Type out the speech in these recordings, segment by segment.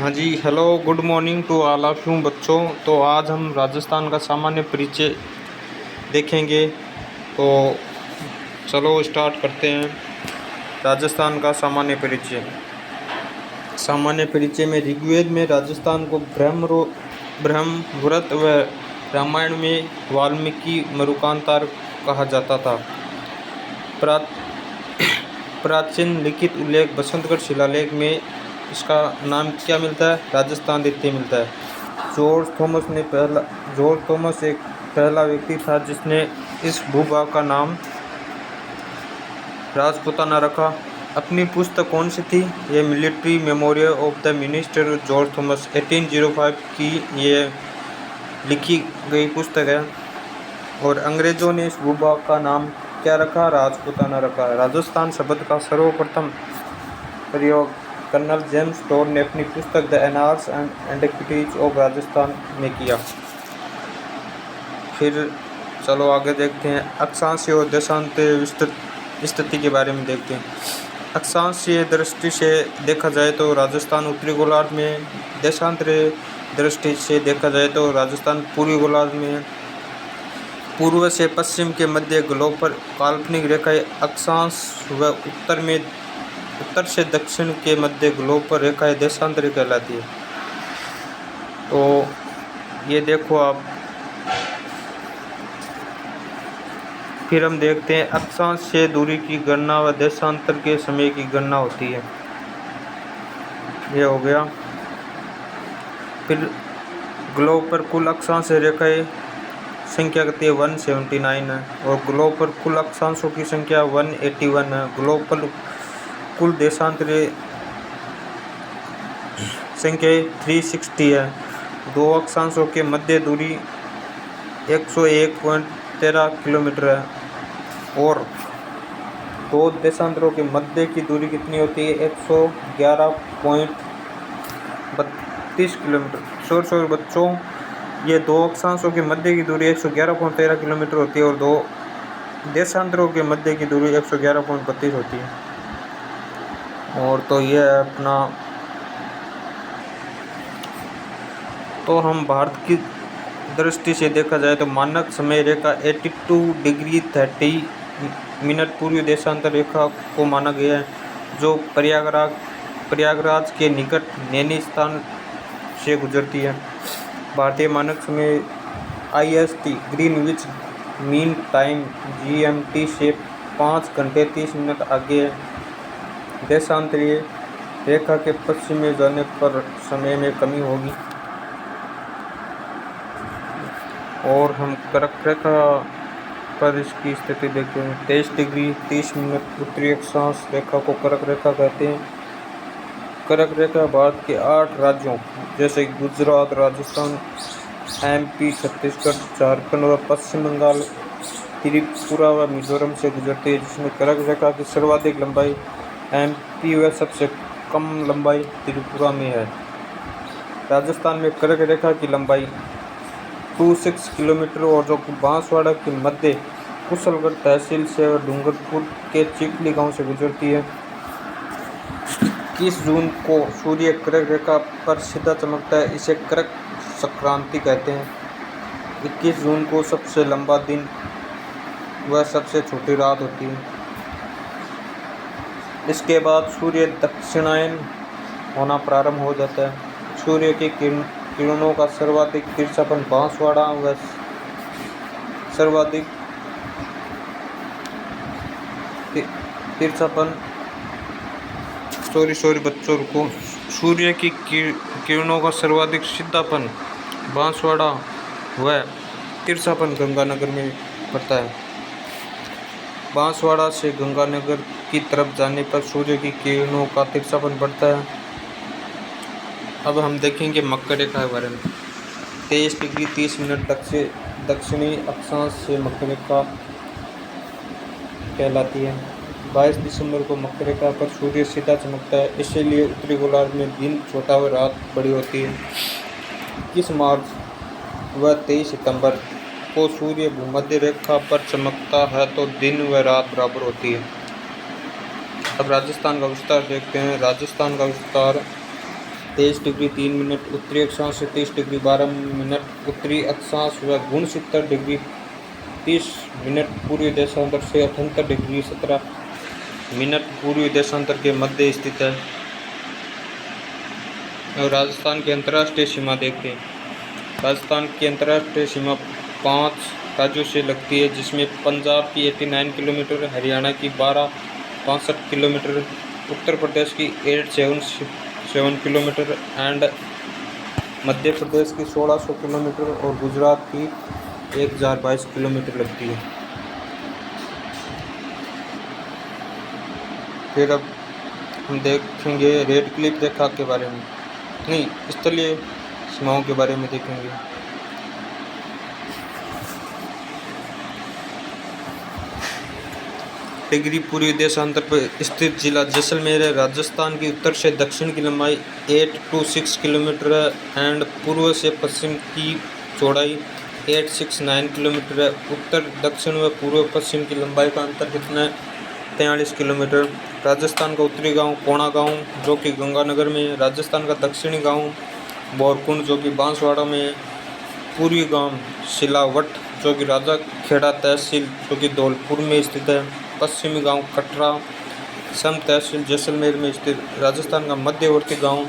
हाँ जी, hello, good morning to all of you बच्चों। तो आज हम राजस्थान का सामान्य परिचय देखेंगे। तो चलो स्टार्ट करते हैं। राजस्थान का सामान्य परिचय। सामान्य परिचय में ऋग्वेद में राजस्थान को ब्रह्मव्रत व रामायण में वाल्मीकि मरुकांतार कहा जाता था। प्राचीन लिखित उल्लेख बसंतगढ़ शिलालेख में इसका नाम क्या मिलता है? राजस्थान द्वितीय मिलता है। जॉर्ज थॉमस एक पहला व्यक्ति था जिसने इस भूभाग का नाम राजपूताना रखा। अपनी पुस्तक कौन सी थी? ये military memorial of the minister George Thomas 1805 की ये लिखी गई पुस्तक है। और अंग्रेजों ने इस भूभाग का नाम क्या रखा? राजपूताना रखा। राजस्थान शब्द का सर्वप्रथम प्रयोग कर्नल जेम्स टोड ने अपनी पुस्तक the annals and antiquities of Rajasthan में किया। फिर चलो आगे देखते हैं। अक्षांशीय और देशांतरीय स्थिति के बारे में देखते हैं। अक्षांशीय दृष्टि से देखा जाए तो राजस्थान उत्तरी गोलार्ध में, देशांतरीय दृष्टि से देखा जाए तो राजस्थान पूर्वी गोलार्ध में। पूर्व से पश्चिम के मध्य ग्लोब पर काल्पनिक रेखाएं अक्षांश व उत्तर से दक्षिण के मध्य ग्लोब पर रेखाएं देशांतरीय कहलाती है। तो ये देखो आप। फिर हम देखते हैं अक्षांश से दूरी की गणना व देशांतर के समय की गणना होती है। ये हो गया। फिर ग्लोब पर कुल अक्षांश रेखाएं संख्या कहती है 179 है और ग्लोब पर कुल अक्षांशों की संख्या 181 है। ग्लोब पर कुल देशांतरीय संख्या 360 है। दो अक्षांशों के मध्य दूरी 101.13 किलोमीटर है और दो देशांतरों के मध्य की दूरी कितनी होती है? 111.32 किलोमीटर। सॉरी बच्चों, ये दो अक्षांशों के मध्य की दूरी 111.13 किलोमीटर होती है और दो देशांतरों के मध्य की दूरी 111.32 होती है। और तो ये है अपना। तो हम भारत की दृष्टि से देखा जाए तो मानक समय रेखा 82 डिग्री 30 मिनट पूर्वी देशांतर रेखा को माना गया है, जो प्रयागराज के निकट नैनी स्थान से गुजरती है। भारतीय मानक समय IST Greenwich mean time GMT से 5 घंटे 30 मिनट आगे है। देशांतरीय रेखा के पश्चिम में जाने पर समय में कमी होगी। और हम कर्क रेखा पर इसकी स्थिति देखते हैं। 23 डिग्री 30 मिनट उत्तरी अक्षांश रेखा को कर्क रेखा कहते हैं। कर्क रेखा भारत के 8 राज्यों जैसे गुजरात, राजस्थान, MP, छत्तीसगढ़, झारखंड और पश्चिम बंगाल, त्रिपुरा व मिजोरम से गुजरती है, जिसमें कर्क रेखा की सर्वाधिक लंबाई MP व सबसे कम लंबाई त्रिपुरा में है। राजस्थान में कर्क रेखा की लंबाई 26 किलोमीटर और जो बांसवाड़ा के मध्य कुशलगढ़ तहसील से और डूंगरपुर के चिखली गांव से गुजरती है। 21 जून को सूर्य कर्क रेखा पर सीधा चमकता है, इसे कर्क संक्रांति कहते हैं। 21 जून को सबसे लंबा दिन व सबसे छोटी रात होती है। इसके बाद सूर्य दक्षिणायन होना प्रारंभ हो जाता है। सूर्य की किरणों का सर्वाधिक तिरछापन बांसवाड़ा व सर्वाधिक तिरछापन सॉरी बच्चों को सूर्य की किरणों का सर्वाधिक सीधापन बांसवाड़ा व तिरछापन गंगानगर में पड़ता है। बांसवाड़ा से गंगानगर की तरफ जाने पर सूर्य की किरणों का तिरछापन बढ़ता है। अब हम देखेंगे मकर रेखा के बारे में। 23 डिग्री 30 मिनट दक्षिणी अक्षांश से मकर रेखा कहलाती है। 22 दिसंबर को मकर रेखा पर सूर्य सीधा चमकता है, इसीलिए उत्तरी गोलार्ध में दिन छोटा व रात बड़ी होती है। 21 मार्च व 23 सितंबर को सूर्य भूमध्य रेखा पर चमकता है तो दिन व रात बराबर होती है। अब राजस्थान का विस्तार देखते हैं। राजस्थान का विस्तार 23 डिग्री 3 मिनट उत्तरी अक्षांश से 30 डिग्री 12 मिनट उत्तरी अक्षांश व 69 डिग्री 30 मिनट पूर्वी देशांतर से 78 डिग्री 17 मिनट पूर्वी देशांतर के मध्य स्थित है। और राजस्थान की अंतर्राष्ट्रीय सीमा देखते हैं। राजस्थान की अंतर्राष्ट्रीय सीमा 5 राज्यों से लगती है, जिसमें पंजाब की 89 किलोमीटर, हरियाणा की 62 किलोमीटर, उत्तर प्रदेश की 877 किलोमीटर एंड मध्य प्रदेश की 1600 किलोमीटर और गुजरात की 1022 किलोमीटर लगती है। फिर अब हम देखेंगे रेड क्लिफ रेखा के बारे में, नहीं, स्थलीय सीमाओं के बारे में देखेंगे। डिग्री पूर्वी देशांतर पर स्थित जिला जैसलमेर है। राजस्थान की उत्तर से दक्षिण की लंबाई 826 किलोमीटर है एंड पूर्व से पश्चिम की चौड़ाई 869 किलोमीटर है। उत्तर दक्षिण व पूर्व पश्चिम की लंबाई का अंतर कितना है? 43 किलोमीटर। राजस्थान का उत्तरी गांव कोणा गांव जो कि गंगानगर में है। राजस्थान का दक्षिणी गांव बोरकुंड जो कि बांसवाड़ा में है। पूर्वी गांव सिलावट जो कि राजा खेड़ा तहसील जो कि धौलपुर में स्थित है। पश्चिमी गांव कटरा सम तहसील जैसलमेर में स्थित। राजस्थान का मध्यवर्ती गांव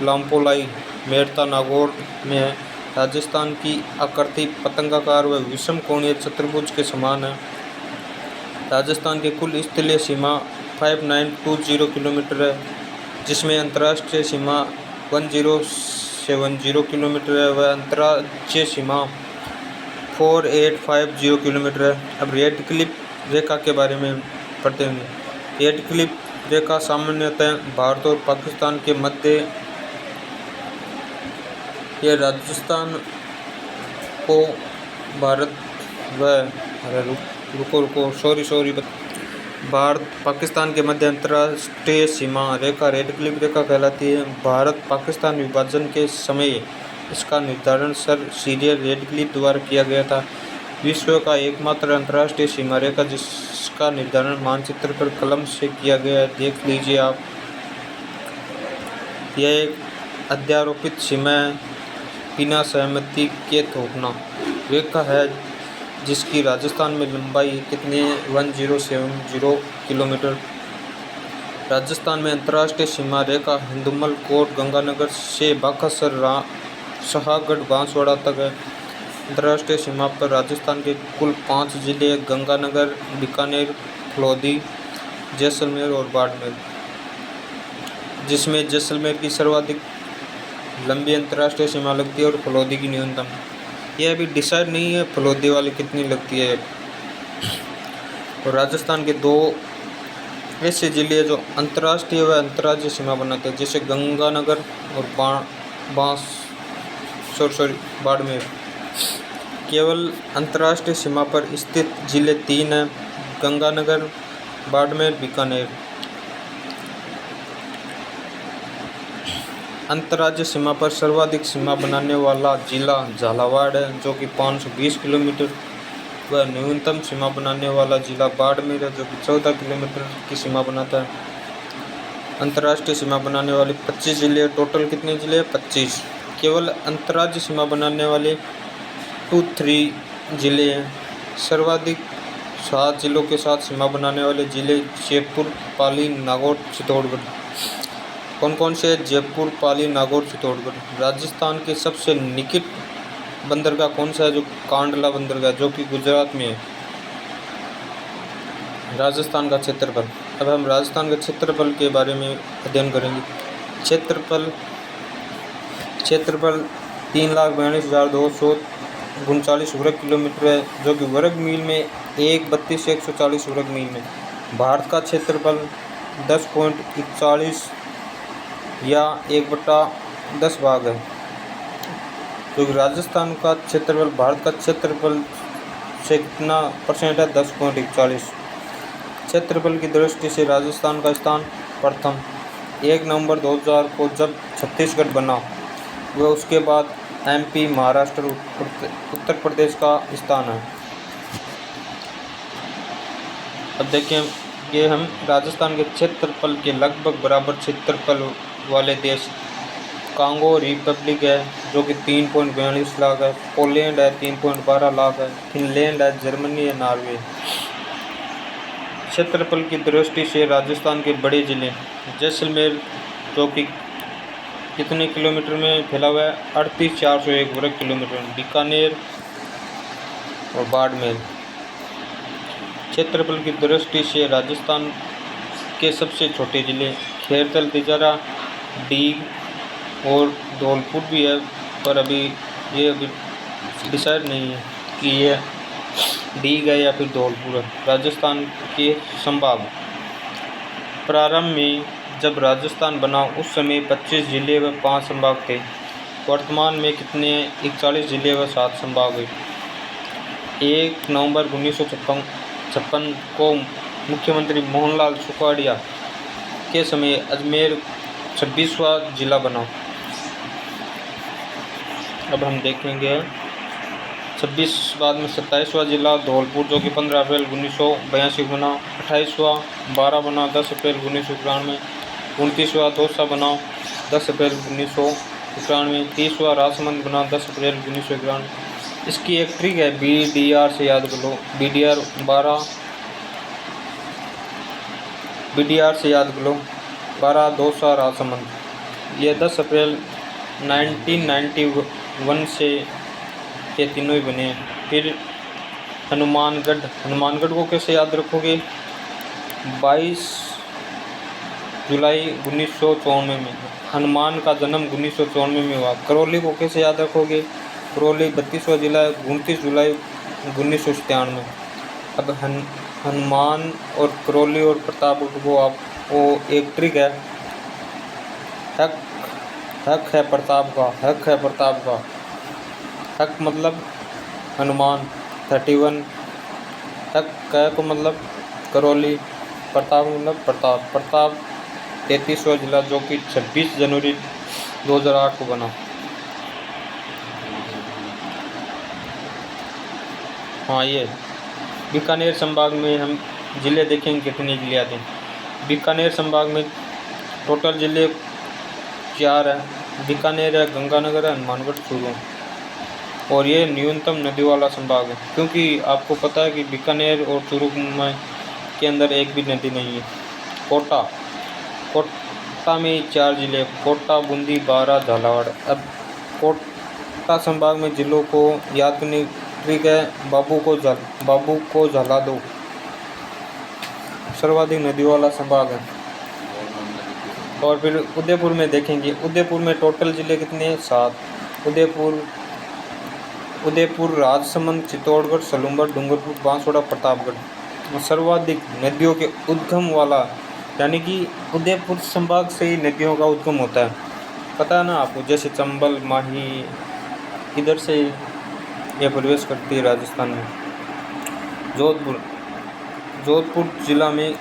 लामपोलाई मेड़ता नागौर में है। राजस्थान की आकृति पतंगाकार व विषम कोणीय चतुर्भुज के समान है। राजस्थान की कुल स्थलीय सीमा 5920 किलोमीटर है, जिसमें अंतर्राष्ट्रीय सीमा 1070 किलोमीटर है व अंतर्राज्यीय सीमा 4850 किलोमीटर है। अब रेड क्लिफ रेखा के बारे में पढ़ते हैं। रेड क्लिफ रेखा सामान्यतः भारत और पाकिस्तान के मध्य, यह राजस्थान को भारत व भारत पाकिस्तान के मध्य अंतर्राष्ट्रीय सीमा रेखा रेड क्लिफ रेखा कहलाती है। भारत पाकिस्तान विभाजन के समय इसका निर्धारण सर सीरियल रेड क्लिफ द्वारा किया गया था। विश्व का एकमात्र अंतर्राष्ट्रीय सीमा रेखा जिसका निर्धारण मानचित्र पर कलम से किया गया है, देख लीजिए आप। यह एक अध्यारोपित सीमा है, बिना सहमति के थोपना रेखा है, जिसकी राजस्थान में लंबाई कितनी है? 1070 किलोमीटर। राजस्थान में अंतर्राष्ट्रीय सीमा रेखा हिंदुमल कोट गंगानगर से बाकासर शाहगढ़ बांसवाड़ा तक है। अंतर्राष्ट्रीय सीमा पर राजस्थान के कुल 5 जिले गंगानगर, बीकानेर, फलौदी, जैसलमेर और बाड़मेर, जिसमें जैसलमेर की सर्वाधिक लंबी अंतर्राष्ट्रीय सीमा लगती है और फलौदी की न्यूनतम। यह अभी डिसाइड नहीं है फलौदी वाली कितनी लगती है। और राजस्थान के 2 ऐसे जिले जो अंतर्राष्ट्रीय व अंतर्राज्यीय सीमा बनाते हैं, जैसे गंगानगर और बाड़मेर। केवल अंतर्राष्ट्रीय सीमा पर स्थित जिले 3 हैं, गंगानगर, बाड़मेर, बीकानेर। अंतर्राज्यीय सीमा पर सर्वाधिक सीमा बनाने वाला जिला झालावाड़ है, जो कि 520 किलोमीटर व न्यूनतम सीमा बनाने वाला जिला बाड़मेर है, जो कि 14 किलोमीटर की सीमा बनाता है। अंतर्राष्ट्रीय सीमा बनाने वाले 25 जिले, टोटल कितने जिले? 25। केवल अंतर्राज्यीय सीमा बनाने वाले 23 जिले हैं। सर्वाधिक 7 जिलों के साथ सीमा बनाने वाले जिले जयपुर, पाली, नागौर, चित्तौड़गढ़। कौन कौन से? जयपुर, पाली, नागौर, चित्तौड़गढ़। राजस्थान के सबसे निकट बंदरगाह कौन सा है? जो कांडला बंदरगाह, जो कि गुजरात में है। राजस्थान का क्षेत्रफल। अब हम राजस्थान के क्षेत्रफल के बारे में अध्ययन करेंगे। क्षेत्रफल 3,42,239 वर्ग किलोमीटर है, जो कि वर्ग मील में 132,140 वर्ग मील में। भारत का क्षेत्रफल 10.41 या 1/10 भाग है। तो राजस्थान का क्षेत्रफल भारत का क्षेत्रफल से कितना परसेंट है? 10.41। क्षेत्रफल की दृष्टि से राजस्थान का स्थान प्रथम 1 नवंबर 2000 को जब छत्तीसगढ़ बना, वह उसके बाद MP, महाराष्ट्र, उत्तर प्रदेश का स्थान है। अब देखें कि हम राजस्थान के क्षेत्रफल के लगभग बराबर क्षेत्रफल वाले देश कांगो रिपब्लिक है जो कि 3.42 लाख है। पोलैंड है 3.12 लाख है। फिनलैंड है, जर्मनी है, नॉर्वे। क्षेत्रफल की दृष्टि से राजस्थान के बड़े जिले, जैसलमेर जो कि कितने किलोमीटर में फैला हुआ है, 38,401 वर्ग किलोमीटर। बीकानेर और बाड़मेर। क्षेत्रफल की दृष्टि से राजस्थान के सबसे छोटे जिले खेरतल, तिजारा, डीग और धौलपुर भी है, पर अभी डिसाइड नहीं है कि ये डीग है या फिर धौलपुर है। राजस्थान के संभाग, प्रारंभ में जब राजस्थान बना उस समय 25 जिले व 5 संभाग थे। वर्तमान में कितने? 41 जिले व 7 संभाग हुए। 1 नवंबर 1956 को मुख्यमंत्री मोहनलाल सुखाड़िया के समय अजमेर 26वां जिला बना। अब हम देखेंगे 26 बाद में 27वां जिला धौलपुर जो कि 15 अप्रैल 1982 बना। 28वां 12 बना 10 अप्रैल 1991। 29वां दौसा बना 10 अप्रैल 1991। 30वां राजसमंद बना 10 अप्रैल 1991। इसकी एक ट्रिक है, BDR से याद कर लो। BDR से याद कर लो 12 दौसा राजसमंद। ये 10 अप्रैल 1991 से ये तीनों ही बने हैं। फिर हनुमानगढ़ को कैसे याद रखोगे? 22 जुलाई 1994 में हनुमान का जन्म 1994 में हुआ। करौली को कैसे याद रखोगे? करौली 32वां जिला है, 29 जुलाई 1997। अब हनुमान और करौली और प्रतापगढ़ को आपको एक ट्रिक है, हक है प्रताप का। हक मतलब हनुमान 31, हक को मतलब करौली, प्रताप मतलब प्रताप 33वां जिला जो कि 26 जनवरी 2008 को बना। हाँ, ये बीकानेर संभाग में हम जिले देखेंगे कितने जिले आते हैं। बीकानेर संभाग में टोटल जिले 4 हैं। बीकानेर है, गंगानगर है, हनुमानगढ़, चूरू। और ये न्यूनतम नदी वाला संभाग है, क्योंकि आपको पता है कि बीकानेर और चूरू के अंदर एक भी नदी नहीं है। कोटा में 4 जिले, कोटा, बूंदी, बारा, झालावाड़। अब कोटा संभाग में जिलों को याद करने ट्रिक है, बाबू को जला दो। सर्वाधिक नदी वाला संभाग है। और फिर उदयपुर में देखेंगे, उदयपुर में टोटल जिले कितने हैं? 7। उदयपुर, राजसमंद, चित्तौड़गढ़, सलूंबर, डूंगरपुर, बांसवाड़ा, प्रतापगढ़। सर्वाधिक नदियों के उद्गम वाला, यानी कि उदयपुर संभाग से ही नदियों का उद्गम होता है, पता है ना आपको। जैसे चंबल, माही, इधर से यह प्रवेश करती है राजस्थान में। जोधपुर जिला में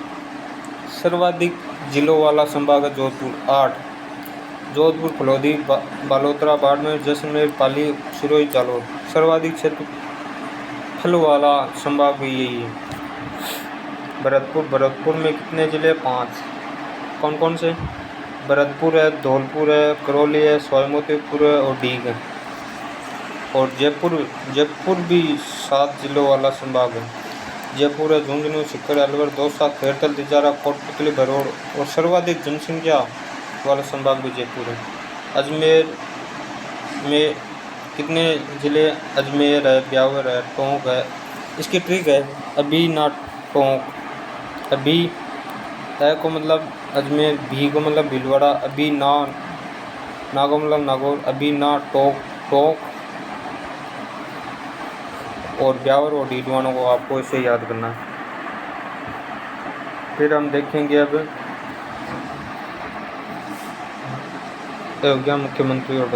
सर्वाधिक जिलों वाला संभाग है जोधपुर, 8। जोधपुर, फलौदी, बालोतरा, बाड़मेर, जैसलमेर, पाली, सिरोही, जालौर। सर्वाधिक क्षेत्रफल वाला संभाग भी यही है। भरतपुर में कितने जिले? 5। कौन कौन से? भरतपुर है, धौलपुर है, करौली है, सवाईमाधोपुर है और डीग है। और जयपुर भी 7 जिलों वाला संभाग है। जयपुर है, झुंझुनू, सीकर, अलवर, दौसा, खेरतल, तिजारा, कोटपुतली, भरौड़। और सर्वाधिक जनसंख्या वाला संभाग भी जयपुर है। अजमेर में कितने जिले? अजमेर है, ब्यावर है, टोंक है। इसकी ट्रिक है, अभी ना टोंक। अभी है को मतलब अजमेर, भी को मतलब भीलवाड़ा, अभी ना को मतलब नागौर, अभी ना टोंक और ब्यावर और डीडवाना को आपको इसे याद करना है। फिर हम देखेंगे अब अयोध्या मुख्यमंत्री और